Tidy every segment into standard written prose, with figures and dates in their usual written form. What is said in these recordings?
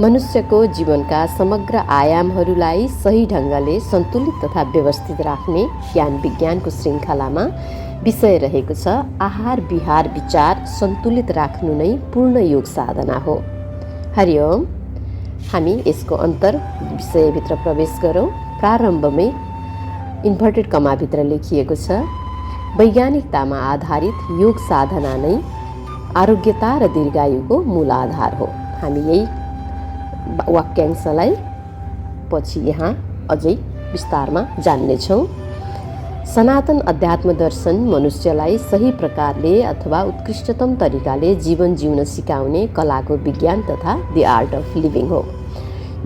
मनुष्यको जीवनका समग्र आयामहरूलाई सही ढङ्गले सन्तुलित तथा व्यवस्थित राख्ने ज्ञान विज्ञानको श्रृङ्खलामा विषय रहेको छ आहार विहार विचार सन्तुलित राख्नु नै पूर्ण योग साधना हो। हरिओम। हामी यसको अन्तर विषयभित्र प्रवेश गरौँ। प्रारम्भमै इन्भर्टेड कमाभित्र लेखिएको छ वैज्ञानिकतामा आधारित योग साधना नै आरोग्यता र दीर्घायुको मूल आधार हो। हामी यही वाक्यांशलाई पछि यहाँ अझै विस्तारमा जान्नेछौँ। सनातन अध्यात्म दर्शन मनुष्यलाई सही प्रकारले अथवा उत्कृष्टतम तरिकाले जीवन जिउन सिकाउने कलाको विज्ञान तथा द आर्ट अफ लिभिङ हो।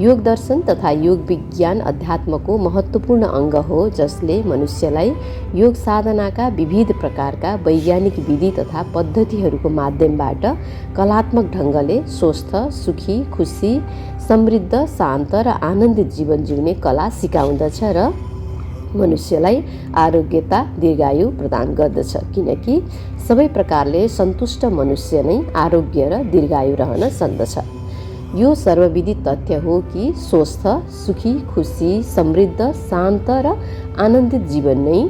योग दर्शन तथा योग विज्ञान अध्यात्मको महत्त्वपूर्ण अङ्ग हो, जसले मनुष्यलाई योग साधनाका विविध प्रकारका वैज्ञानिक विधि तथा पद्धतिहरूको माध्यमबाट कलात्मक ढङ्गले स्वस्थ, सुखी, खुसी, समृद्ध, शान्त र आनन्दित जीवन जिउने कला सिकाउँदछ र मनुष्यलाई आरोग्यता, दीर्घायु प्रदान गर्दछ। किनकि सबै प्रकारले सन्तुष्ट मनुष्य नै आरोग्य र दीर्घायु रहन सक्दछ। यो सर्वविदित तथ्य हो कि स्वस्थ, सुखी, खुसी, समृद्ध, शान्त र आनन्दित जीवन नै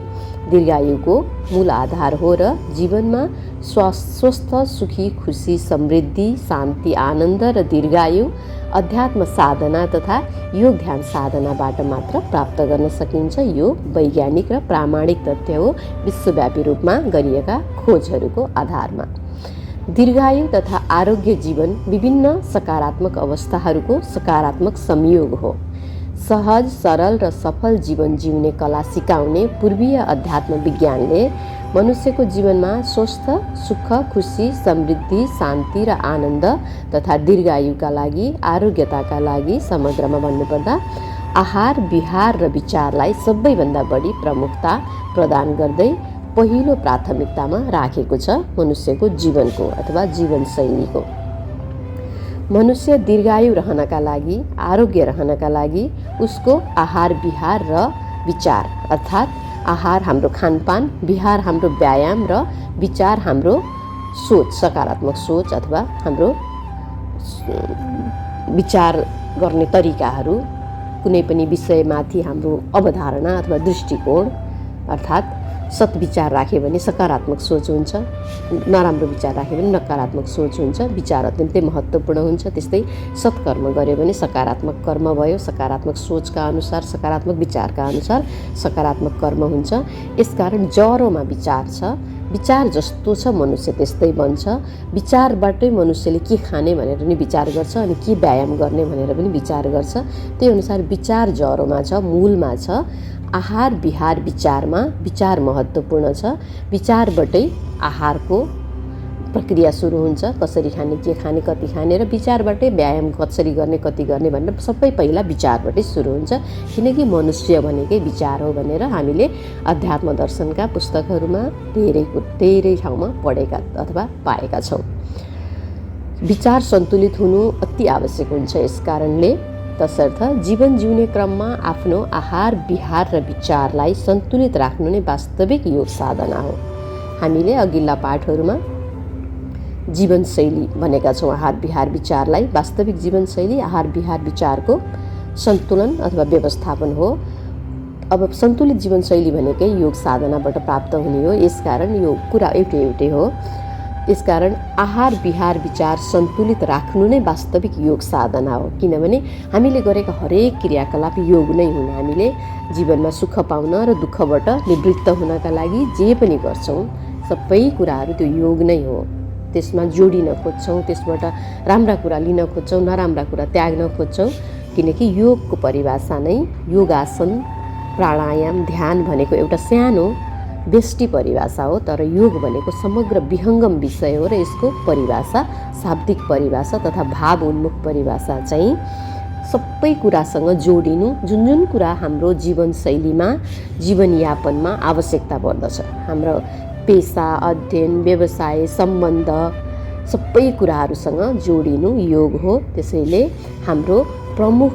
दीर्घायुको मूल आधार हो र जीवनमा स्वस्थ, सुखी, खुसी, समृद्धि, शान्ति, आनन्द र दीर्घायु अध्यात्म साधना तथा योग ध्यान साधनाबाट मात्र प्राप्त गर्न सकिन्छ। यो वैज्ञानिक र प्रामाणिक तथ्य हो, विश्वव्यापी रूपमा गरिएका खोजहरूको आधारमा। दीर्घायु तथा आरोग्य जीवन विभिन्न सकारात्मक अवस्थाहरूको सकारात्मक संयोग हो। सहज, सरल र सफल जीवन जिउने कला सिकाउने पूर्वीय अध्यात्म विज्ञानले मनुष्यको जीवनमा स्वस्थ, सुख, खुसी, समृद्धि, शान्ति र आनन्द तथा दीर्घायुका लागि, आरोग्यताका लागि समग्रमा भन्नुपर्दा आहार, विहार र विचारलाई सबैभन्दा बढी प्रमुखता प्रदान गर्दै पहिलो प्राथमिकतामा राखेको छ मनुष्यको जीवनको अथवा जीवनशैलीको। मनुष्य दीर्घायु रहनका लागि, आरोग्य रहनका लागि उसको आहार, विहार र विचार अर्थात् आहार हाम्रो खानपान, विहार हाम्रो व्यायाम र विचार हाम्रो सोच, सकारात्मक सोच अथवा हाम्रो विचार गर्ने तरिकाहरू, कुनै पनि विषयमाथि हाम्रो अवधारणा अथवा दृष्टिकोण अर्थात् सद्विचार राख्यो भने सकारात्मक सोच हुन्छ, नराम्रो विचार राख्यो भने नकारात्मक सोच हुन्छ। विचार अत्यन्तै महत्त्वपूर्ण हुन्छ। त्यस्तै सत्कर्म गर्यो भने सकारात्मक कर्म भयो, सकारात्मक सोचका अनुसार, सकारात्मक विचारका अनुसार सकारात्मक कर्म हुन्छ। यसकारण जरोमा विचार छ, विचार जस्तो छ मनुष्य त्यस्तै बन्छ। विचारबाटै मनुष्यले के खाने भनेर पनि विचार गर्छ अनि के व्यायाम गर्ने भनेर पनि विचार गर्छ। त्यही अनुसार विचार जरोमा छ, मूलमा छ। आहार, विहार, विचारमा विचार महत्त्वपूर्ण छ। विचारबाटै आहारको प्रक्रिया सुरु हुन्छ, कसरी खाने, के खाने, कति खाने र विचारबाटै व्यायाम कसरी गर्ने, कति गर्ने भनेर सबै पहिला विचारबाटै सुरु हुन्छ। किनकि मनुष्य भनेकै विचार हो भनेर हामीले अध्यात्म दर्शनका पुस्तकहरूमा धेरै ठाउँमा पढेका अथवा पाएका छौँ। विचार सन्तुलित हुनु अति आवश्यक हुन्छ। यस कारणले तसर्थ जीवन जिउने क्रममा आफ्नो आहार, विहार र विचारलाई सन्तुलित राख्नु नै वास्तविक योग साधना हो। हामीले अघिल्ला पाठहरूमा जीवनशैली भनेका छौँ। आहार, विहार, विचारलाई वास्तविक जीवनशैली आहार, विहार, विचारको सन्तुलन अथवा व्यवस्थापन हो। अब सन्तुलित जीवनशैली भनेकै योग साधनाबाट प्राप्त हुने हो। यसकारण यो कुरा एउटै हो। यसकारण आहार, विहार, विचार सन्तुलित राख्नु नै वास्तविक योग साधना हो। किनभने हामीले गरेका हरेक क्रियाकलाप योग नै हुन्। हामीले जीवनमा सुख पाउन र दुःखबाट निवृत्त हुनका लागि जे पनि गर्छौँ सबै कुराहरू त्यो योग नै हो। त्यसमा जोडिन खोज्छौँ, त्यसबाट राम्रा कुरा लिन खोज्छौँ, नराम्रा कुरा त्याग्न खोज्छौँ। किनकि योगको परिभाषा नै योगासन, प्राणायाम, ध्यान भनेको एउटा सानो व्यष्टि परिभाषा हो, तर योग भनेको समग्र विहङ्गम विषय हो र यसको परिभाषा, शाब्दिक परिभाषा तथा भाव उन्मुख परिभाषा चाहिँ सबै कुरासँग जोडिनु, जुन कुरा हाम्रो जीवनशैलीमा, जीवनयापनमा आवश्यकता पर्दछ, हाम्रो पेसा, अध्ययन, व्यवसाय, सम्बन्ध सबै कुराहरूसँग जोडिनु योग हो। त्यसैले हाम्रो प्रमुख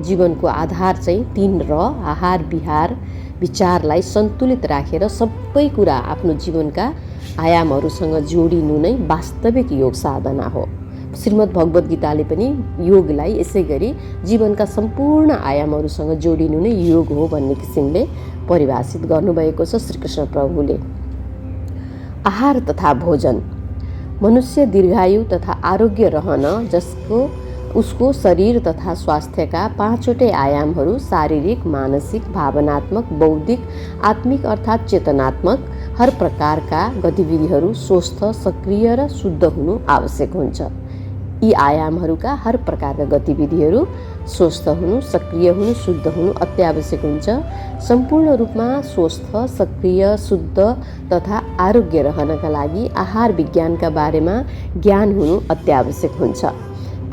जीवनको आधार चाहिँ 3 र आहार, विहार, विचारलाई सन्तुलित राखेर सबै कुरा आफ्नो जीवनका आयामहरूसँग जोडिनु नै वास्तविक योग साधना हो। श्रीमद् भगवत गीताले पनि योगलाई यसै गरी जीवनका सम्पूर्ण आयामहरूसँग जोडिनु नै योग हो भन्ने किसिमले परिभाषित गर्नुभएको छ श्रीकृष्ण प्रभुले। आहार तथा भोजन। मनुष्य दीर्घायु तथा आरोग्य रहन उसको शरीर तथा स्वास्थ्यका 5वटै आयामहरू शारीरिक, मानसिक, भावनात्मक, बौद्धिक, आत्मिक अर्थात् चेतनात्मक हर प्रकारका गतिविधिहरू स्वस्थ, सक्रिय र शुद्ध हुनु आवश्यक हुन्छ। यी आयामहरूका हर प्रकारका गतिविधिहरू स्वस्थ हुनु, सक्रिय हुनु, शुद्ध हुनु अत्यावश्यक हुन्छ। सम्पूर्ण रूपमा स्वस्थ, सक्रिय, शुद्ध तथा आरोग्य रहनका लागि आहार विज्ञानका बारेमा ज्ञान हुनु अत्यावश्यक हुन्छ।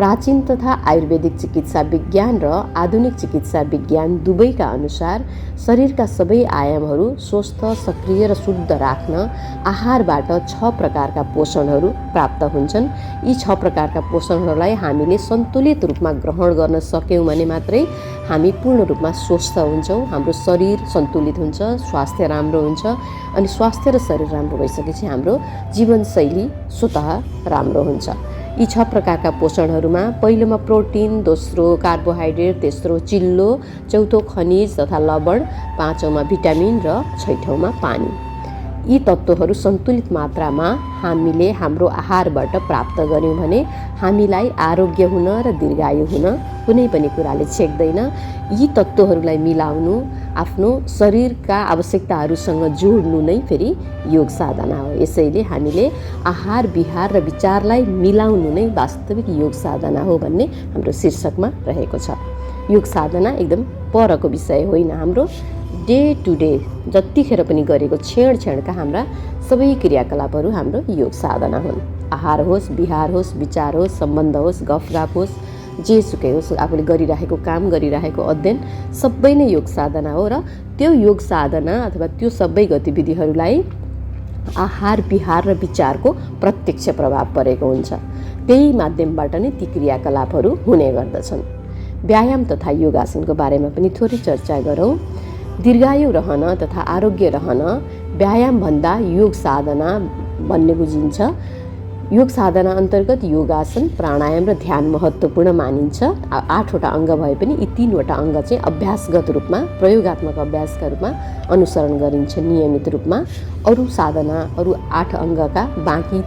प्राचीन तथा आयुर्वेदिक चिकित्सा विज्ञान र आधुनिक चिकित्सा विज्ञान दुवैका अनुसार शरीरका सबै आयामहरू स्वस्थ, सक्रिय र शुद्ध राख्न आहारबाट 6 प्रकारका पोषणहरू प्राप्त हुन्छन्। यी 6 प्रकारका पोषणहरूलाई हामीले सन्तुलित रूपमा ग्रहण गर्न सक्यौँ भने मात्रै हामी पूर्ण रूपमा स्वस्थ हुन्छौँ, हाम्रो शरीर सन्तुलित हुन्छ, स्वास्थ्य राम्रो हुन्छ। अनि स्वास्थ्य र शरीर राम्रो भइसकेपछि हाम्रो जीवनशैली स्वतः राम्रो हुन्छ। यी 6 प्रकारका पोषणहरूमा पहिलोमा प्रोटिन, दोस्रो कार्बोहाइड्रेट, तेस्रो चिल्लो, चौथो खनिज तथा लवण, पाँचौँमा भिटामिन र छैठौँमा पानी। यी तत्त्वहरू सन्तुलित मात्रामा हामीले हाम्रो आहारबाट प्राप्त गऱ्यौँ भने हामीलाई आरोग्य हुन र दीर्घायु हुन कुनै पनि कुराले छेक्दैन। यी तत्त्वहरूलाई मिलाउनु, आफ्नो शरीरका आवश्यकताहरूसँग जोड्नु नै फेरि योग साधना हो। यसैले हामीले आहार, विहार र विचारलाई मिलाउनु नै वास्तविक योग साधना हो भन्ने हाम्रो शीर्षकमा रहेको छ। योग साधना एकदम परको विषय होइन, हाम्रो डे टु डे जतिखेर पनि गरेको क्षण हाम्रा सबै क्रियाकलापहरू हाम्रो योग साधना हुन्। आहार होस्, विहार होस्, विचार होस्, सम्बन्ध होस्, गफगाफ होस्, जेसुकै होस्, आफूले गरिरहेको काम, गरिरहेको अध्ययन सबै नै योग साधना हो। र त्यो योग साधना अथवा त्यो सबै गतिविधिहरूलाई आहार, विहार र विचारको प्रत्यक्ष प्रभाव परेको हुन्छ। त्यही माध्यमबाट नै ती क्रियाकलापहरू हुने गर्दछन्। व्यायाम तथा योगासनको बारेमा पनि थोरै चर्चा गरौँ। दीर्घायु रहन तथा आरोग्य रहन व्यायामभन्दा योग साधना भन्ने बुझिन्छ। योग साधना अन्तर्गत योगासन, प्राणायाम र ध्यान महत्त्वपूर्ण मानिन्छ। 8वटा अङ्ग भए पनि यी 3वटा अङ्ग चाहिँ अभ्यासगत रूपमा, प्रयोगात्मक अभ्यासका रूपमा अनुसरण गरिन्छ नियमित रूपमा। अरू साधना, अरू 8 अङ्गका बाँकी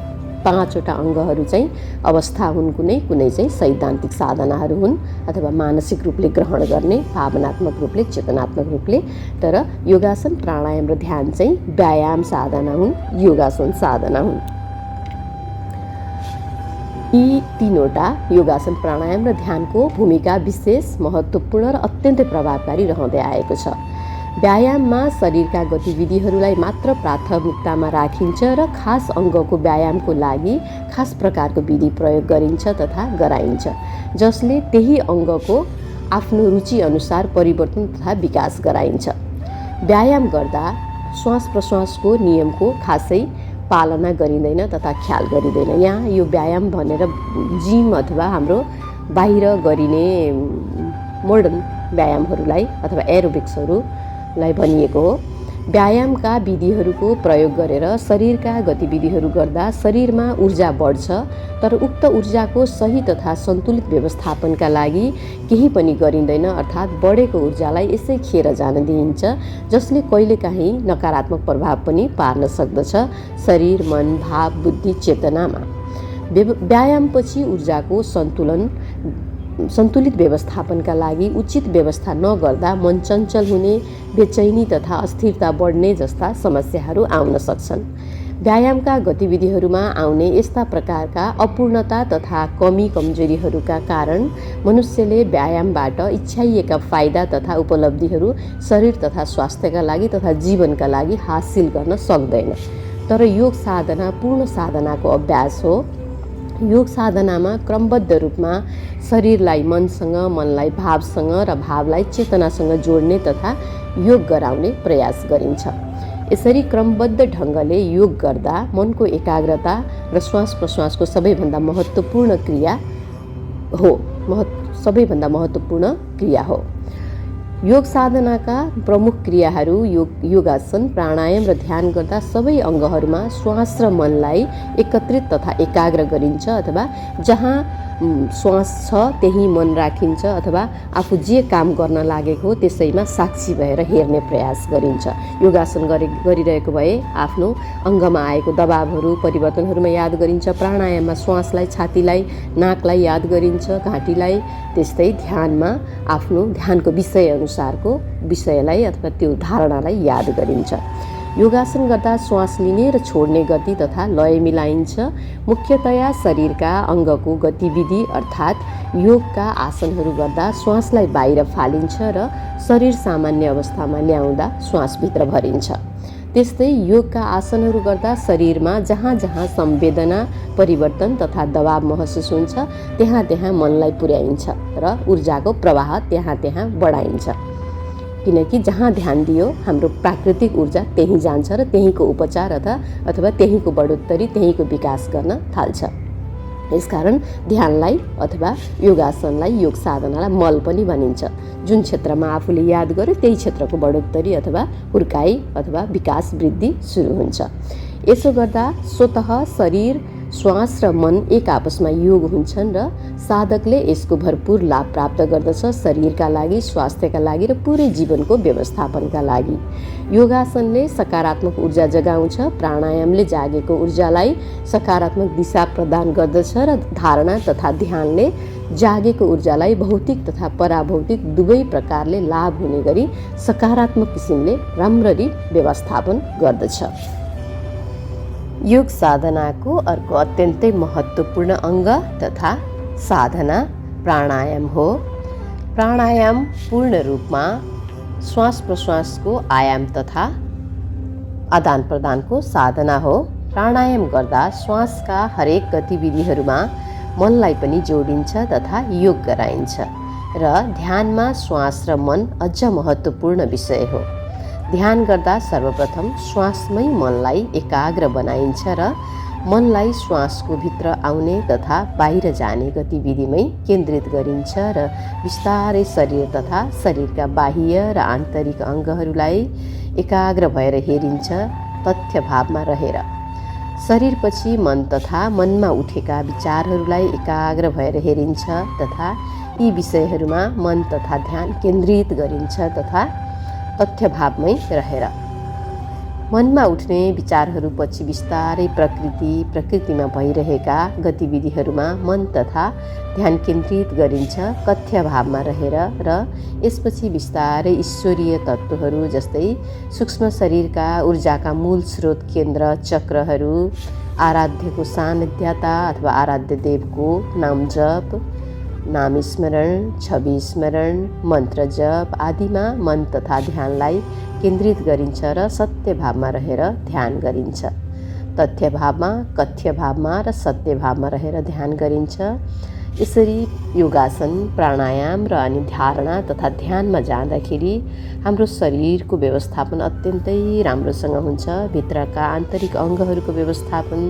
5वटा अङ्गहरू चाहिँ अवस्था हुन्, कुनै चाहिँ सैद्धान्तिक साधनाहरू हुन् अथवा मानसिक रूपले ग्रहण गर्ने, भावनात्मक रूपले, चेतनात्मक रूपले। तर योगासन, प्राणायाम र ध्यान चाहिँ व्यायाम साधना हुन्, योगासन साधना हुन्। यी 3वटा योगासन, प्राणायाम र ध्यानको भूमिका विशेष, महत्त्वपूर्ण र अत्यन्तै प्रभावकारी रहँदै आएको छ। व्यायाममा शरीरका गतिविधिहरूलाई मात्र प्राथमिकतामा राखिन्छ र खास अङ्गको व्यायामको लागि खास प्रकारको विधि प्रयोग गरिन्छ तथा गराइन्छ, जसले त्यही अङ्गको आफ्नो रुचि अनुसार परिवर्तन तथा विकास गराइन्छ। व्यायाम गर्दा श्वास प्रश्वासको नियमको खासै पालना गरिँदैन तथा ख्याल गरिँदैन। यहाँ यो व्यायाम भनेर जिम अथवा हाम्रो बाहिर गरिने मोडर्न व्यायामहरूलाई अथवा एरोबिक्सहरूलाई भनिएको हो। व्यायामका विधिहरूको प्रयोग गरेर शरीरका गतिविधिहरू गर्दा शरीरमा ऊर्जा बढ्छ, तर उक्त ऊर्जाको सही तथा सन्तुलित व्यवस्थापनका लागि केही पनि गरिँदैन, अर्थात् बढेको ऊर्जालाई यसै खेर जान दिइन्छ, जसले कहिलेकाहीँ नकारात्मक प्रभाव पनि पार्न सक्दछ शरीर, मन, भाव, बुद्धि, चेतनामा। व्यायामपछि ऊर्जाको सन्तुलित व्यवस्थापनका लागि उचित व्यवस्था नगर्दा मन चञ्चल हुने, बेचैनी तथा अस्थिरता बढ्ने जस्ता समस्याहरू आउन सक्छन्। व्यायामका गतिविधिहरूमा आउने यस्ता प्रकारका अपूर्णता तथा कमजोरीहरूका कारण मनुष्यले व्यायामबाट इच्छाइएका फाइदा तथा उपलब्धिहरू शरीर तथा स्वास्थ्यका लागि तथा जीवनका लागि हासिल गर्न सक्दैन। तर योग साधना पूर्ण साधनाको अभ्यास हो। योग साधनामा क्रमबद्ध रूपमा शरीरलाई मनसँग, मनलाई भावसँग र भावलाई चेतनासँग जोड्ने तथा योग गराउने प्रयास गरिन्छ। यसरी क्रमबद्ध ढङ्गले योग गर्दा मनको एकाग्रता र श्वास प्रश्वासको सबैभन्दा महत्त्वपूर्ण क्रिया हो। योग साधनाका प्रमुख क्रियाहरू योगासन, प्राणायाम र ध्यान गर्दा सबै अङ्गहरूमा श्वास र मनलाई एकत्रित तथा एकाग्र गरिन्छ अथवा जहाँ श्वास छ त्यही मन राखिन्छ अथवा आफू जे काम गर्न लागेको हो त्यसैमा साक्षी भएर हेर्ने प्रयास गरिन्छ। योगासन गरिरहेको भए आफ्नो अङ्गमा आएको दबावहरू परिवर्तनहरूमा याद गरिन्छ। प्राणायाममा श्वासलाई, छातीलाई, नाकलाई याद गरिन्छ, घाँटीलाई। त्यस्तै ध्यानमा आफ्नो ध्यानको विषय अनुसारको विषयलाई अथवा त्यो धारणालाई याद गरिन्छ। योगासन गर्दा श्वास लिने र छोड्ने गति तथा लय मिलाइन्छ। मुख्यतया शरीरका अङ्गको गतिविधि अर्थात् योगका आसनहरू गर्दा श्वासलाई बाहिर फालिन्छ र शरीर सामान्य अवस्थामा ल्याउँदा श्वासभित्र भरिन्छ। त्यस्तै योगका आसनहरू गर्दा शरीरमा जहाँ जहाँ संवेदना, परिवर्तन तथा दबाव महसुस हुन्छ त्यहाँ त्यहाँ मनलाई पुर्याइन्छ र ऊर्जाको प्रवाह त्यहाँ त्यहाँ बढाइन्छ। किनकि जहाँ ध्यान दियो हाम्रो प्राकृतिक ऊर्जा त्यहीँ जान्छ र त्यहीँको उपचार अथवा त्यहीँको बढोत्तरी, त्यहीँको विकास गर्न थाल्छ। यसकारण ध्यानलाई अथवा योगासनलाई, योग साधनालाई मल पनि भनिन्छ। जुन क्षेत्रमा आफूले याद गर्यो त्यही क्षेत्रको बढोत्तरी अथवा हुर्काई अथवा विकास, वृद्धि सुरु हुन्छ। यसो गर्दा स्वतः शरीर, श्वास र मन एक आपसमा योग हुन्छन् र साधकले यसको भरपूर लाभ प्राप्त गर्दछ, शरीरका लागि, स्वास्थ्यका लागि र पुरै जीवनको व्यवस्थापनका लागि। योगासनले सकारात्मक ऊर्जा जगाउँछ, प्राणायामले जागेको ऊर्जालाई सकारात्मक दिशा प्रदान गर्दछ र धारणा तथा ध्यानले जागेको ऊर्जालाई भौतिक तथा पराभौतिक दुवै प्रकारले लाभ हुने गरी सकारात्मक किसिमले राम्ररी व्यवस्थापन गर्दछ। योग साधनाको अर्को अत्यन्तै महत्त्वपूर्ण अङ्ग तथा साधना प्राणायाम हो। प्राणायाम पूर्ण रूपमा श्वास प्रश्वासको आयाम तथा आदान प्रदानको साधना हो। प्राणायाम गर्दा श्वासका हरेक गतिविधिहरूमा मनलाई पनि जोडिन्छ तथा योग गराइन्छ र ध्यानमा श्वास र मन अझ महत्त्वपूर्ण विषय हो। ध्यान गर्दा सर्वप्रथम श्वासमै मनलाई एकाग्र बनाइन्छ र मनलाई श्वासको भित्र आउने तथा बाहिर जाने गतिविधिमै केन्द्रित गरिन्छ र बिस्तारै शरीर तथा शरीरका बाह्य र आन्तरिक अङ्गहरूलाई एकाग्र भएर हेरिन्छ, तथ्य भावमा रहेर। शरीरपछि मन तथा मनमा उठेका विचारहरूलाई एकाग्र भएर हेरिन्छ तथा यी विषयहरूमा मन तथा ध्यान केन्द्रित गरिन्छ तथा तथ्य भावमै रहेर। मनमा उठ्ने विचारहरूपछि बिस्तारै प्रकृतिमा भइरहेका गतिविधिहरूमा मन तथा ध्यान केन्द्रित गरिन्छ, तथ्य भावमा रहेर र यसपछि बिस्तारै ईश्वरीय तत्त्वहरू जस्तै सूक्ष्म शरीरका ऊर्जाका मूल स्रोत केन्द्र चक्रहरू, आराध्यको सान्निध्यता अथवा आराध्य देवको नाम जप, नाम स्मरण, छवि स्मरण, मन्त्र जप आदिमा मन तथा ध्यानलाई केन्द्रित गरिन्छ र सत्य भावमा रहेर ध्यान गरिन्छ। तथ्य भावमा, कथ्य भावमा र सत्य भावमा रहेर ध्यान गरिन्छ। यसरी योगासन, प्राणायाम र अनि धारणा तथा ध्यानमा जाँदाखेरि हाम्रो शरीरको व्यवस्थापन अत्यन्तै राम्रोसँग हुन्छ। भित्रका आन्तरिक अङ्गहरूको व्यवस्थापन,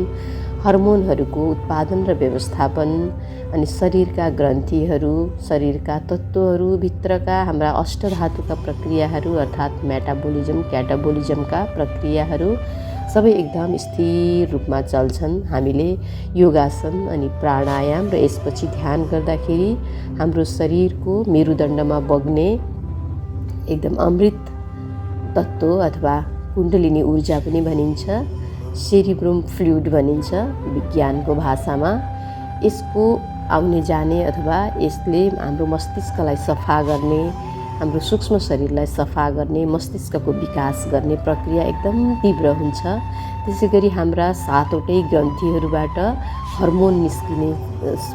हर्मोनहरूको उत्पादन र व्यवस्थापन, अनि शरीरका ग्रन्थीहरू, शरीरका तत्त्वहरू, भित्रका हाम्रा अष्टधातुका प्रक्रियाहरू अर्थात् मेटाबोलिजम, क्याटाबोलिजमका प्रक्रियाहरू सबै एकदम स्थिर रूपमा चल्छन्। हामीले योगासन अनि प्राणायाम र यसपछि ध्यान गर्दाखेरि हाम्रो शरीरको मेरुदण्डमा बग्ने एकदम अमृत तत्त्व अथवा कुण्डलिनी ऊर्जा पनि भनिन्छ, सेरिब्रम फ्लुइड भनिन्छ विज्ञानको भाषामा। यसको आउने जाने अथवा यसले हाम्रो मस्तिष्कलाई सफा गर्ने, हाम्रो सूक्ष्म शरीरलाई सफा गर्ने, मस्तिष्कको विकास गर्ने प्रक्रिया एकदम तीव्र हुन्छ। त्यसै गरी हाम्रा 7वटै ग्रन्थीहरूबाट हर्मोन निस्किने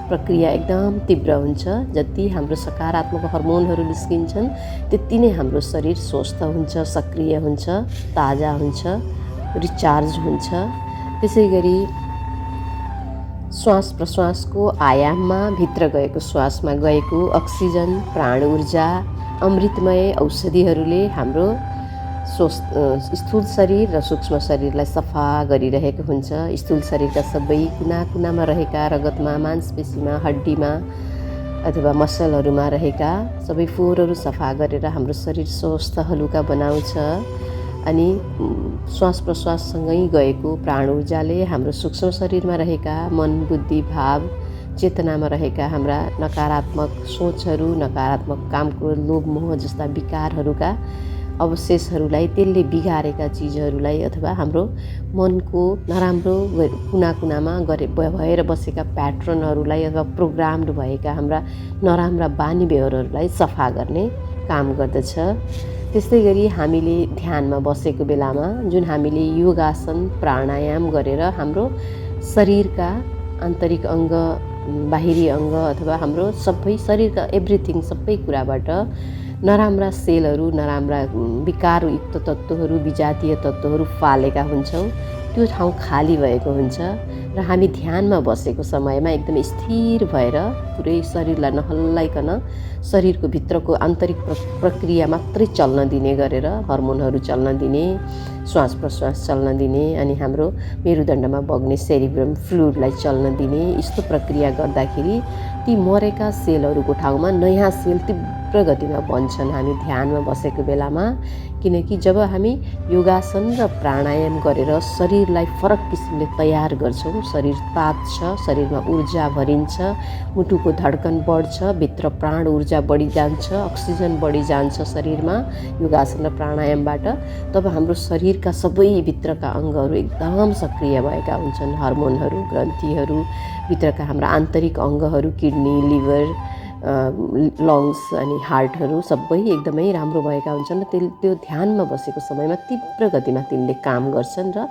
प्रक्रिया एकदम तीव्र हुन्छ। जति हाम्रो सकारात्मक हर्मोनहरू निस्किन्छन् त्यति नै हाम्रो शरीर स्वस्थ हुन्छ, सक्रिय हुन्छ, ताजा हुन्छ, रिचार्ज हुन्छ। त्यसै गरी श्वास प्रश्वासको आयाममा भित्र गएको श्वासमा गएको अक्सिजन, प्राण ऊर्जा, अमृतमय औषधिहरूले हाम्रो स्थूल शरीर र सूक्ष्म शरीरलाई सफा गरिरहेको हुन्छ। स्थूल शरीरका सबै कुना कुनामा रहेका रगतमा, मांसपेशीमा, हड्डीमा अथवा मसलहरूमा रहेका सबै फोहोरहरू सफा गरेर हाम्रो शरीर स्वस्थ हलुका बनाउँछ। अनि श्वास प्रश्वाससँगै गएको प्राण ऊर्जाले हाम्रो सूक्ष्म शरीरमा रहेका मन, बुद्धि, भाव, चेतनामा रहेका हाम्रा नकारात्मक सोचहरू, नकारात्मक कामको लोभ मोह जस्ता विकारहरूका अवशेषहरूलाई, त्यसले बिगारेका चिजहरूलाई अथवा हाम्रो मनको नराम्रो कुना कुनामा भएर बसेका प्याटर्नहरूलाई अथवा प्रोग्राम्ड भएका हाम्रा नराम्रा बानी व्यवहारहरूलाई सफा गर्ने काम गर्दछ। त्यस्तै गरी हामीले ध्यानमा बसेको बेलामा जुन हामीले योगासन प्राणायाम गरेर हाम्रो शरीरका आन्तरिक अङ्ग, बाहिरी अङ्ग अथवा हाम्रो सबै शरीरका एभ्रिथिङ सबै कुराबाट नराम्रा सेलहरू, नराम्रा विकारयुक्त तत्त्वहरू, विजातीय तत्त्वहरू फालेका हुन्छौँ। त्यो ठाउँ खाली भएको हुन्छ र हामी ध्यानमा बसेको समयमा एकदमै स्थिर भएर पुरै शरीरलाई नहल्लाइकन शरीरको भित्रको आन्तरिक प्रक्रिया मात्रै चल्न दिने गरेर हर्मोनहरू चल्न दिने, श्वास प्रश्वास चल्न दिने अनि हाम्रो मेरुदण्डमा बग्ने सेरिब्रम फ्लुइडलाई चल्न दिने, यस्तो प्रक्रिया गर्दाखेरि ती मरेका सेलहरूको ठाउँमा नयाँ सेल तीव्र गतिमा बन्छन् हामी ध्यानमा बसेको बेलामा। किनकि जब हामी योगासन र प्राणायाम गरेर शरीरलाई फरक किसिमले तयार गर्छौँ, शरीर तात्छ, शरीरमा ऊर्जा भरिन्छ, मुटुको धड्कन बढ्छ, भित्र प्राण ऊर्जा बढी जान्छ, अक्सिजन बढी जान्छ शरीरमा योगासन र प्राणायामबाट, तब हाम्रो शरीरका सबै भित्रका अङ्गहरू एकदम सक्रिय भएका हुन्छन्। हर्मोनहरू, ग्रन्थीहरू, भित्रका हाम्रा आन्तरिक अङ्गहरू, किडनी, लिभर, लङ्स अनि हार्टहरू सबै एकदमै राम्रो भएका हुन्छन् र त्यो ध्यानमा बसेको समयमा तीव्र गतिमा तिनले काम गर्छन् र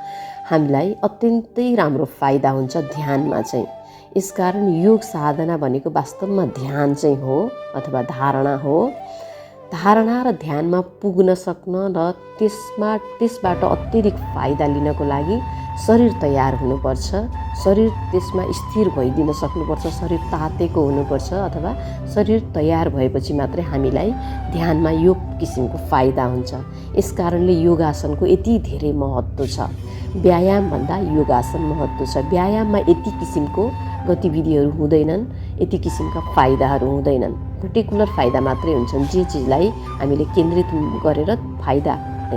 हामीलाई अत्यन्तै राम्रो फाइदा हुन्छ ध्यानमा चाहिँ। यसकारण योग साधना भनेको वास्तवमा ध्यान चाहिँ हो अथवा धारणा हो। धारणा र ध्यानमा पुग्न सक्न र त्यसबाट अत्यधिक फाइदा लिनको लागि शरीर तयार हुनुपर्छ, शरीर त्यसमा स्थिर भइदिन सक्नुपर्छ, शरीर तातेको हुनुपर्छ अथवा शरीर तयार भएपछि मात्रै हामीलाई ध्यानमा यो किसिमको फाइदा हुन्छ। यसकारणले योगासनको यति धेरै महत्त्व छ। व्यायामभन्दा योगासन महत्त्व छ। व्यायाममा यति किसिमको गतिविधिहरू हुँदैनन्, यति किसिमका फाइदाहरू हुँदैनन्, पर्टिकुलर फाइदा मात्रै हुन्छन्। जे चिजलाई हामीले केन्द्रित गरेर फाइदा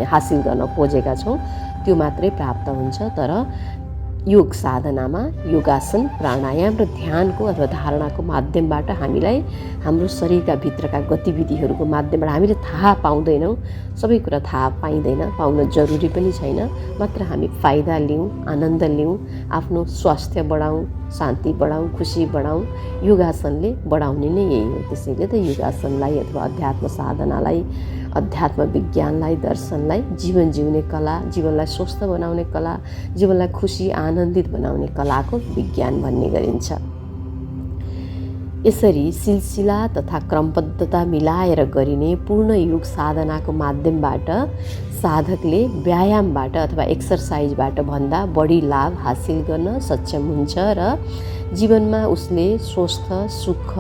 हासिल गर्न खोजेका छौँ त्यो मात्रै प्राप्त हुन्छ। तर योग साधनामा योगासन, प्राणायाम र ध्यानको अथवा धारणाको माध्यमबाट हामीलाई हाम्रो शरीरका भित्रका गतिविधिहरूको माध्यमबाट हामीले थाहा पाउँदैनौँ। सबै कुरा थाहा पाइँदैन, पाउन जरुरी पनि छैन। मात्र हामी फाइदा लिउँ, आनन्द लिउँ, आफ्नो स्वास्थ्य बढाउँ, शान्ति बढाउँ, खुसी बढाउँ। योगासनले बढाउने नै यही हो। त्यसैले त योगासनलाई अथवा अध्यात्म साधनालाई, अध्यात्म विज्ञानलाई, दर्शनलाई जीवन जिउने कला, जीवनलाई स्वस्थ बनाउने कला, जीवनलाई खुसी आनन्दित बनाउने कलाको विज्ञान भन्ने गरिन्छ। यसरी सिलसिला तथा क्रमबद्धता मिलाएर गरिने पूर्ण योग साधनाको माध्यमबाट साधकले व्यायामबाट अथवा एक्सर्साइजबाट भन्दा बढी लाभ हासिल गर्न सक्षम हुन्छ र जीवनमा उसले स्वस्थ, सुख,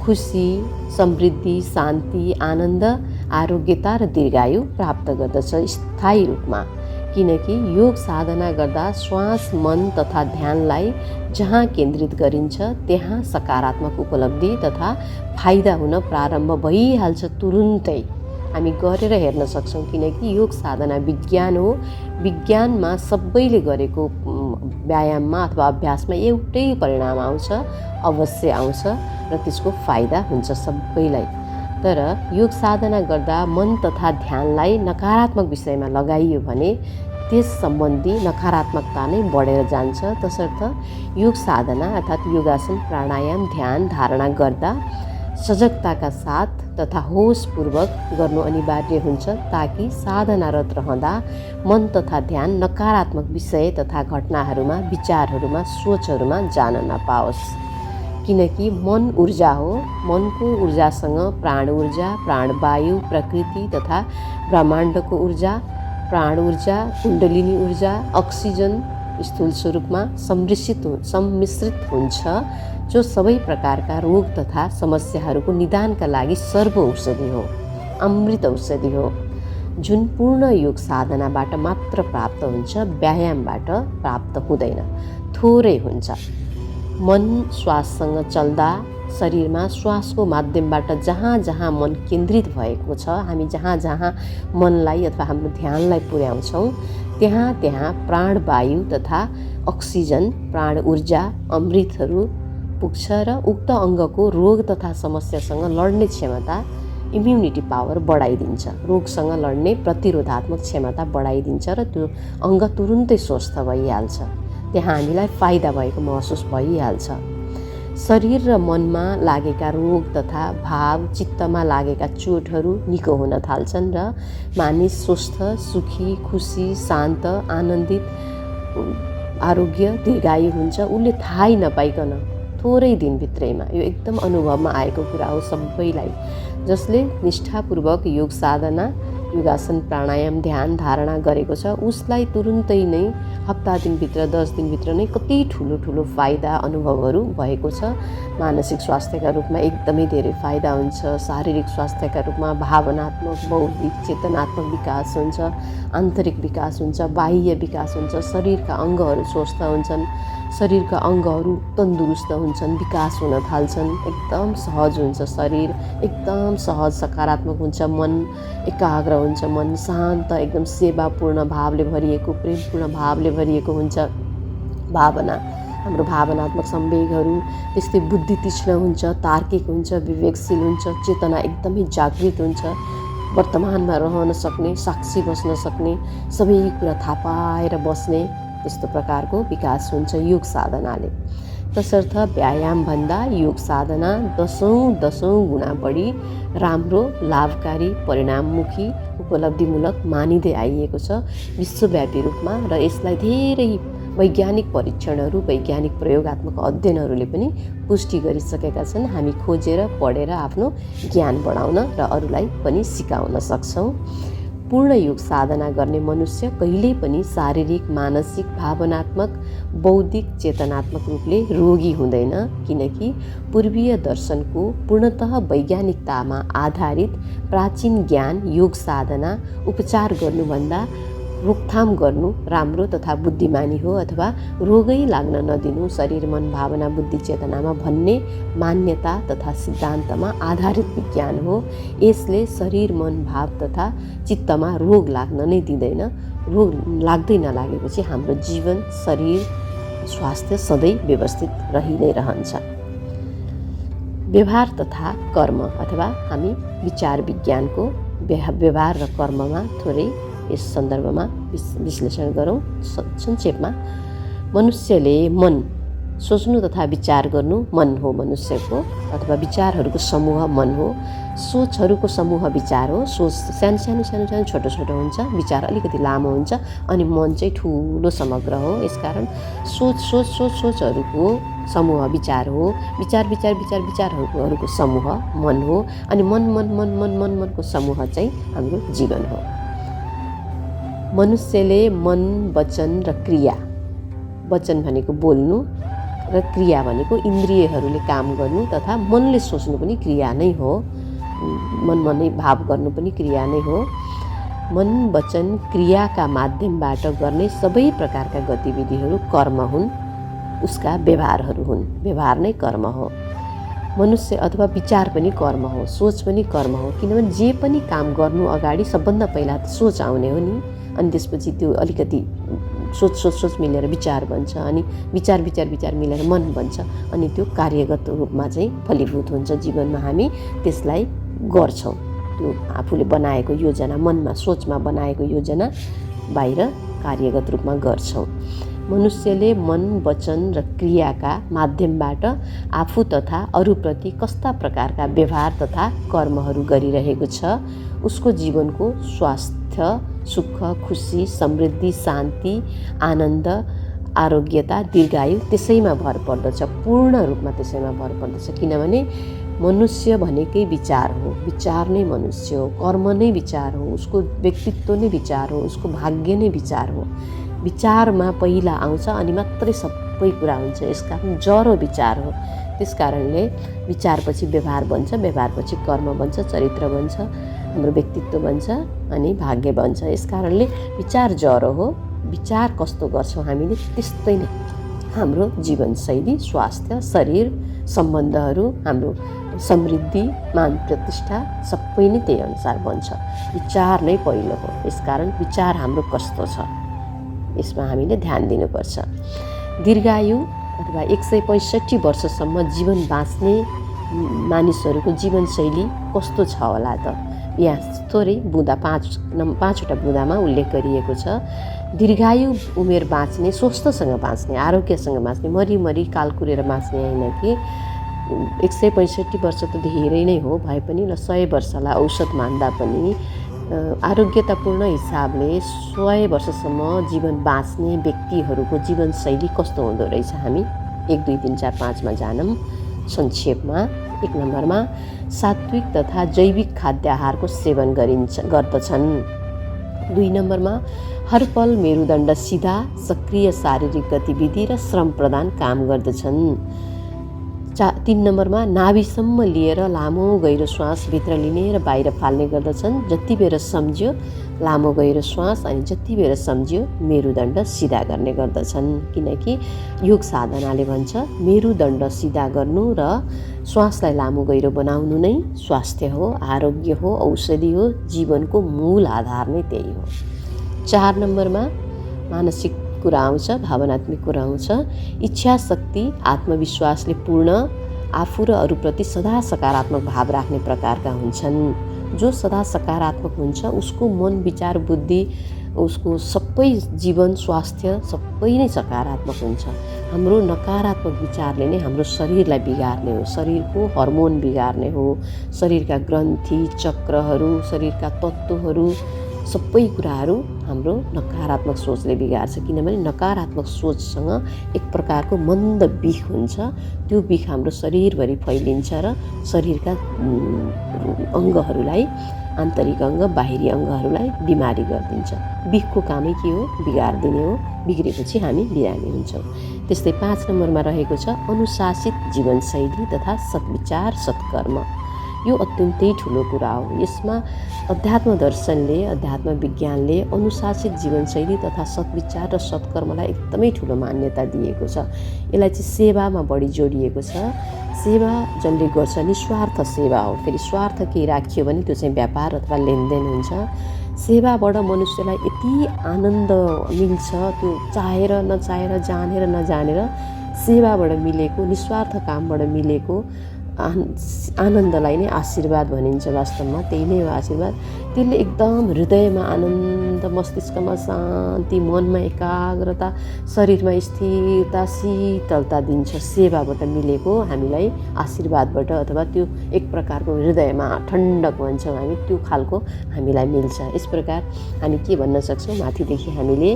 खुसी, समृद्धि, शान्ति, आनन्द, आरोग्यता र दीर्घायु प्राप्त गर्दछ स्थायी रूपमा। किनकि योग साधना गर्दा श्वास, मन तथा ध्यानलाई जहाँ केन्द्रित गरिन्छ त्यहाँ सकारात्मक उपलब्धि तथा फाइदा हुन प्रारम्भ भइहाल्छ तुरुन्तै। हामी गरेर हेर्न सक्छौँ किनकि योग साधना विज्ञान हो। विज्ञानमा सबैले गरेको व्यायाममा अथवा अभ्यासमा एउटै परिणाम आउँछ, अवश्य आउँछ र त्यसको फाइदा हुन्छ सबैलाई। तर योग साधना गर्दा मन तथा ध्यानलाई नकारात्मक विषयमा लगाइयो भने त्यस सम्बन्धी नकारात्मकता नै बढेर जान्छ। तसर्थ योग साधना अर्थात् योगासन, प्राणायाम, ध्यान, धारणा गर्दा सजगताका साथ तथा होसपूर्वक गर्नु अनिवार्य हुन्छ ताकि साधनारत रहँदा मन तथा ध्यान नकारात्मक विषय तथा घटनाहरूमा, विचारहरूमा, सोचहरूमा जान नपाओस्। किनकि मन ऊर्जा हो। मनको ऊर्जासँग प्राण ऊर्जा, प्राणवायु, प्रकृति तथा ब्रह्माण्डको ऊर्जा, प्राण ऊर्जा, कुण्डलिनी ऊर्जा, अक्सिजन स्थूल स्वरूपमा सम्मिश्रित हुन्छ, जो सबै प्रकारका रोग तथा समस्याहरूको निदानका लागि सर्व औषधि हो, अमृत औषधि हो, जुन पूर्ण योग साधनाबाट मात्र प्राप्त हुन्छ, व्यायामबाट प्राप्त हुँदैन, थोरै हुन्छ। मन श्वाससँग चल्दा शरीरमा श्वासको माध्यमबाट जहाँ जहाँ मन केन्द्रित भएको छ, हामी जहाँ जहाँ मनलाई अथवा हाम्रो ध्यानलाई पुर्याउँछौँ त्यहाँ त्यहाँ प्राणवायु तथा अक्सिजन, प्राण ऊर्जा, अमृतहरू पुग्छ र उक्त अङ्गको रोग तथा समस्यासँग लड्ने क्षमता, इम्युनिटी पावर बढाइदिन्छ। रोगसँग लड्ने प्रतिरोधात्मक क्षमता बढाइदिन्छ र त्यो अङ्ग तुरुन्तै स्वस्थ भइहाल्छ। त्यहाँ हामीलाई फाइदा भएको महसुस भइहाल्छ। शरीर र मनमा लागेका रोग तथा भाव, चित्तमा लागेका चोटहरू निको हुन थाल्छन् र मानिस स्वस्थ, सुखी, खुसी, शान्त, आनन्दित, आरोग्य, दीर्घायु हुन्छ। उसले थाहै नपाइकन थोरै दिनभित्रैमा, यो एकदम अनुभवमा आएको कुरा हो सबैलाई। जसले निष्ठापूर्वक योग साधना, योगासन, प्राणायाम, ध्यान, धारणा गरेको छ उसलाई तुरुन्तै नै हप्ता दिनभित्र, 10 दिनभित्र नै कति ठुलो ठुलो फाइदा अनुभवहरू भएको छ। मानसिक स्वास्थ्यका रूपमा एकदमै धेरै फाइदा हुन्छ। शारीरिक स्वास्थ्यका रूपमा भावनात्मक, बौद्धिक, चेतनात्मक विकास हुन्छ, आन्तरिक विकास हुन्छ, बाह्य विकास हुन्छ, शरीरका अङ्गहरू स्वस्थ हुन्छन्, शरीरका अङ्गहरू तन्दुरुस्त हुन्छन्, विकास हुन थाल्छन्, एकदम सहज हुन्छ शरीर, एकदम सहज सकारात्मक हुन्छ मन, एकाग्र हुन्छ मन, शान्त, एकदम सेवापूर्ण भावले भरिएको, प्रेमपूर्ण भावले भरिएको हुन्छ भावना। हाम्रो भावनात्मक संवेगहरू त्यस्तै बुद्धि तीक्ष्ण हुन्छ, तार्किक हुन्छ, विवेकशील हुन्छ, चेतना एकदमै जागृत हुन्छ, वर्तमानमा रहन सक्ने, साक्षी बस्न सक्ने, सबै कुरा थाहा पाएर बस्ने, त्यस्तो प्रकारको विकास हुन्छ योग साधनाले। तसर्थ व्यायामभन्दा योग साधना दसौँ गुणा बढी राम्रो, लाभकारी, परिणाममुखी, उपलब्धिमूलक मानिँदै आइएको छ विश्वव्यापी रूपमा। र यसलाई धेरै वैज्ञानिक परीक्षणहरू, वैज्ञानिक प्रयोगात्मक अध्ययनहरूले पनि पुष्टि गरिसकेका छन्। हामी खोजेर पढेर आफ्नो ज्ञान बढाउन र अरूलाई पनि सिकाउन सक्छौँ। पूर्ण योग साधना गर्ने मनुष्य कहिल्यै पनि शारीरिक, मानसिक, भावनात्मक, बौद्धिक, चेतनात्मक रूपले रोगी हुँदैन। किनकि पूर्वीय दर्शनको पूर्णतः वैज्ञानिकतामा आधारित प्राचीन ज्ञान योग साधना उपचार गर्नुभन्दा रोकथाम गर्नु राम्रो तथा बुद्धिमानी हो, अथवा रोगै लाग्न नदिनु शरीर, मन, भावना, बुद्धि, चेतनामा भन्ने मान्यता तथा सिद्धान्तमा आधारित विज्ञान हो। यसले शरीर, मन, भाव तथा चित्तमा रोग लाग्न नै दिँदैन। रोग लाग्दै नलागेपछि हाम्रो जीवन, शरीर, स्वास्थ्य सधैँ व्यवस्थित रहि नै रहन्छ। व्यवहार तथा कर्म अथवा हामी विचार विज्ञानको व्यवहार र कर्ममा थोरै यस सन्दर्भमा विश्लेषण गरौँ। संक्षेपमा मनुष्यले मन सोच्नु तथा विचार गर्नु मन हो मनुष्यको, अथवा विचारहरूको समूह मन हो। सोचहरूको समूह विचार हो। सोच सानो सानो सानो सानो छोटो छोटो हुन्छ, विचार अलिकति लामो हुन्छ, अनि मन चाहिँ ठुलो समग्र हो। यसकारण सोचहरूको समूह विचार हो। विचारहरूको समूह मन हो। अनि मनको समूह चाहिँ हाम्रो जीवन हो। मनुष्यले मन, वचन र क्रिया, वचन भनेको बोल्नु र क्रिया भनेको इन्द्रियहरूले काम गर्नु तथा मनले सोच्नु पनि क्रिया नै हो। मनमा नै भाव गर्नु पनि क्रिया नै हो। मन, वचन, क्रियाका माध्यमबाट गर्ने सबै प्रकारका गतिविधिहरू कर्म हुन्, उसका व्यवहारहरू हुन्। व्यवहार नै कर्म हो। मनुष्य अथवा विचार पनि कर्म हो, सोच पनि कर्म हो। किनभने जे पनि काम गर्नु अगाडि सबभन्दा पहिला सोच आउने हो नि, अनि त्यसपछि त्यो अलिकति सोच मिलेर विचार बन्छ, अनि विचार मिलेर मन बन्छ, अनि त्यो कार्यगत रूपमा चाहिँ फलीभूत हुन्छ जीवनमा। हामी त्यसलाई गर्छौँ। त्यो आफूले बनाएको योजना, मनमा सोचमा बनाएको योजना बाहिर कार्यगत रूपमा गर्छौँ। मनुष्यले मन, वचन र क्रियाका माध्यमबाट आफू तथा अरूप्रति कस्ता प्रकारका व्यवहार तथा कर्महरू गरिरहेको छ, उसको जीवनको स्वास्थ्य, सुख, खुसी, समृद्धि, शान्ति, आनन्द, आरोग्यता, दीर्घायु त्यसैमा भर पर्दछ। पूर्ण रूपमा त्यसैमा भर पर्दछ। किनभने मनुष्य भनेकै विचार हो। विचार नै मनुष्य हो। कर्म नै विचार हो। उसको व्यक्तित्व नै विचार हो। उसको भाग्य नै विचार हो। विचारमा पहिला आउँछ अनि मात्रै सबै कुरा हुन्छ। यसकारण जरो विचार हो। त्यस कारणले विचारपछि व्यवहार बन्छ, व्यवहारपछि कर्म बन्छ, चरित्र बन्छ, हाम्रो व्यक्तित्व बन्छ, अनि भाग्य बन्छ। यस कारणले विचार जरो हो। विचार कस्तो गर्छौँ हामीले त्यस्तै नै हाम्रो जीवनशैली, स्वास्थ्य, शरीर सम्बन्धहरू, हाम्रो समृद्धि, मान प्रतिष्ठा सबै नै त्यही अनुसार बन्छ। विचार नै पहिलो हो। यसकारण विचार हाम्रो कस्तो छ यसमा हामीले ध्यान दिनुपर्छ। दीर्घायु अथवा 165 वर्षसम्म जीवन बाँच्ने मानिसहरूको जीवनशैली कस्तो छ होला त? यहाँ थोरै बुँदा पाँचवटा बुँदामा उल्लेख गरिएको छ। दीर्घायु उमेर बाँच्ने, स्वस्थसँग बाँच्ने, आरोग्यसँग बाँच्ने, मरिमरि काल कुरेर बाँच्ने होइन कि 165 वर्ष त धेरै नै हो, भए पनि ल 100 वर्षलाई औसत मान्दा पनि आरोग्यतापूर्ण हिसाबले 100 वर्षसम्म जीवन बाँच्ने व्यक्तिहरूको जीवनशैली कस्तो हुँदो रहेछ हामी 1, 2, 3, 4, 5 मा जानौँ संक्षेपमा। 1 नम्बरमा सात्विक तथा जैविक खाद्य आहारको सेवन गर्दछन्। 2 नम्बरमा हर पल मेरुदण्ड सिधा, सक्रिय शारीरिक गतिविधि र श्रम प्रदान काम गर्दछन्। 3 नम्बरमा नाभिसम्म लिएर लामो गहिरो श्वास भित्र लिने र बाहिर फाल्ने गर्दछन्। जति बेर सम्झ्यो लामो गहिरो श्वास अनि जति बेर सम्झ्यो मेरुदण्ड सिधा गर्ने गर्दछन्। किनकि योग साधनाले भन्छ मेरुदण्ड सिधा गर्नु र श्वासलाई लामो गहिरो बनाउनु नै स्वास्थ्य हो, आरोग्य हो, औषधि हो, जीवनको मूल आधार नै त्यही हो। 4 नम्बरमा मानसिक कुरा आउँछ, भावनात्मक कुरा आउँछ। इच्छा शक्ति आत्मविश्वासले पूर्ण, आफू र अरूप्रति सदा सकारात्मक भाव राख्ने प्रकारका हुन्छन्। जो सदा सकारात्मक हुन्छ उसको मन, विचार, बुद्धि, उसको सबै जीवन, स्वास्थ्य सबै नै सकारात्मक हुन्छ। हाम्रो नकारात्मक विचारले नै हाम्रो शरीरलाई बिगार्ने हो, शरीरको हर्मोन बिगार्ने हो, शरीरका ग्रन्थि, चक्रहरू, शरीरका तत्त्वहरू सबै कुराहरू हाम्रो नकारात्मक सोचले बिगार्छ। किनभने नकारात्मक सोचसँग एक प्रकारको मन्द विष हुन्छ। त्यो विष हाम्रो शरीरभरि फैलिन्छ र शरीरका अङ्गहरूलाई, आन्तरिक अङ्ग, बाहिरी अङ्गहरूलाई बिमारी गरिदिन्छ। विषको कामै के हो? बिगारिदिने हो। बिग्रेपछि हामी बिरामी हुन्छौँ। त्यस्तै 5 नम्बरमा रहेको छ अनुशासित जीवनशैली तथा सद्विचार, सत्कर्म। यो अत्यन्तै ठुलो कुरा हो। यसमा अध्यात्म दर्शनले, अध्यात्म विज्ञानले अनुशासित जीवनशैली तथा सद्विचार र सत्कर्मलाई एकदमै ठुलो मान्यता दिएको छ। यसलाई चाहिँ सेवामा बढी जोडिएको छ। सेवा जसले गर्छ निस्वार्थ सेवा हो। फेरि स्वार्थ केही राखियो भने त्यो चाहिँ व्यापार अथवा लेनदेन हुन्छ। सेवाबाट मनुष्यलाई यति आनन्द मिल्छ, त्यो चाहेर नचाहेर, जानेर नजानेर सेवाबाट मिलेको, निस्वार्थ कामबाट मिलेको आनन्दलाई नै आशीर्वाद भनिन्छ। वास्तवमा त्यही नै हो आशीर्वाद। त्यसले एकदम हृदयमा आनन्द, मस्तिष्कमा शान्ति, मनमा एकाग्रता, शरीरमा स्थिरता, शीतलता दिन्छ। सेवाबाट मिलेको हामीलाई आशीर्वादबाट अथवा त्यो एक प्रकारको हृदयमा ठण्डक भन्छौँ हामी, त्यो खालको हामीलाई मिल्छ। यस प्रकार हामी के भन्न सक्छौँ? माथिदेखि हामीले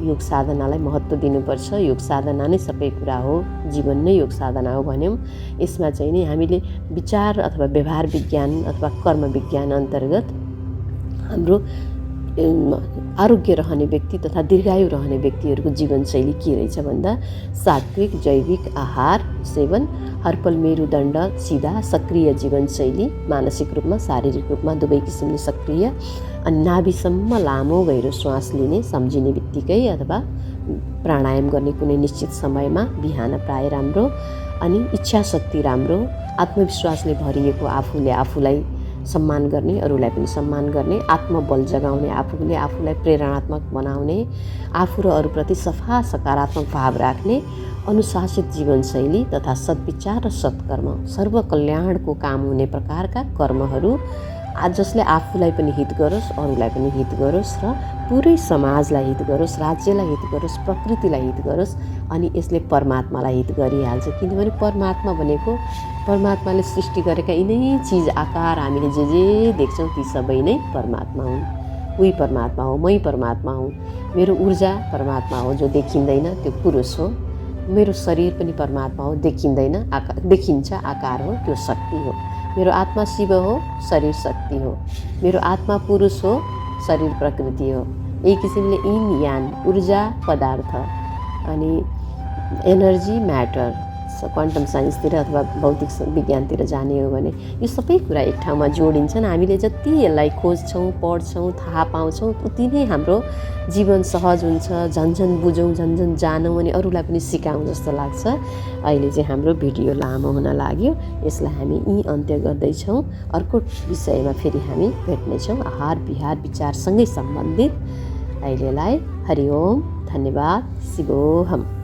योग साधनालाई महत्त्व दिनुपर्छ। योग साधना नै सबै कुरा हो, जीवन नै योग साधना हो भन्यौँ। यसमा चाहिँ नि हामीले विचार अथवा व्यवहार विज्ञान अथवा कर्म विज्ञान अन्तर्गत हाम्रो आरोग्य रहने व्यक्ति तथा दीर्घायु रहने व्यक्तिहरूको जीवनशैली के रहेछ भन्दा सात्विक जैविक आहार सेवन, हरपल मेरुदण्ड सिधा, सक्रिय जीवनशैली, मानसिक रूपमा शारीरिक रूपमा दुवै किसिमले सक्रिय, अनि नाभिसम्म लामो गहिरो श्वास लिने सम्झिने बित्तिकै अथवा प्राणायाम गर्ने कुनै निश्चित समयमा बिहान प्राय राम्रो, अनि इच्छा शक्ति राम्रो, आत्मविश्वासले भरिएको, आफूले आफूलाई सम्मान गर्ने, अरूलाई पनि सम्मान गर्ने, आत्मबल जगाउने, आफूले आफूलाई प्रेरणात्मक बनाउने, आफू र अरूप्रति सफा सकारात्मक भाव राख्ने, अनुशासित जीवनशैली तथा सद्विचार र सत्कर्म, सर्वकल्याणको काम हुने प्रकारका कर्महरू जसले आफूलाई पनि हित गरोस्, अरूलाई पनि हित गरोस् र पुरै समाजलाई हित गरोस्, राज्यलाई हित गरोस्, प्रकृतिलाई हित गरोस्, अनि यसले परमात्मालाई हित गरिहाल्छ। किनभने परमात्मा भनेको परमात्माले सृष्टि गरेका यिनै चिज आकार हामीले जे जे देख्छौँ ती सबै नै परमात्मा हुन्। उही परमात्मा हो, मै परमात्मा हुँ। मेरो ऊर्जा परमात्मा हो जो देखिँदैन, त्यो पुरुष हो। मेरो शरीर पनि परमात्मा हो, देखिँदैन, देखिन्छ, आकार हो, त्यो शक्ति हो। मेरो आत्मा शिव हो, शरीर शक्ति हो। मेरो आत्मा पुरुष हो, शरीर प्रकृति हो। यही किसिमले इन यान, ऊर्जा पदार्थ, अनि एनर्जी म्याटर, क्वान्टम साइन्सतिर अथवा भौतिक विज्ञानतिर जाने हो भने यो सबै कुरा एक ठाउँमा जोडिन्छन्। हामीले जति यसलाई खोज्छौँ, पढ्छौँ, थाहा पाउँछौँ, उति नै हाम्रो जीवन सहज हुन्छ। झन्झन बुझौँ, झन्झन जानौँ अनि अरूलाई पनि सिकाउँ जस्तो लाग्छ। अहिले चाहिँ हाम्रो भिडियो लामो हुन लाग्यो, यसलाई हामी यहीँ अन्त्य गर्दैछौँ। अर्को विषयमा फेरि हामी भेट्नेछौँ, आहार विहार विचारसँगै सम्बन्धित। अहिलेलाई हरि ओम, धन्यवाद, शिवोहम।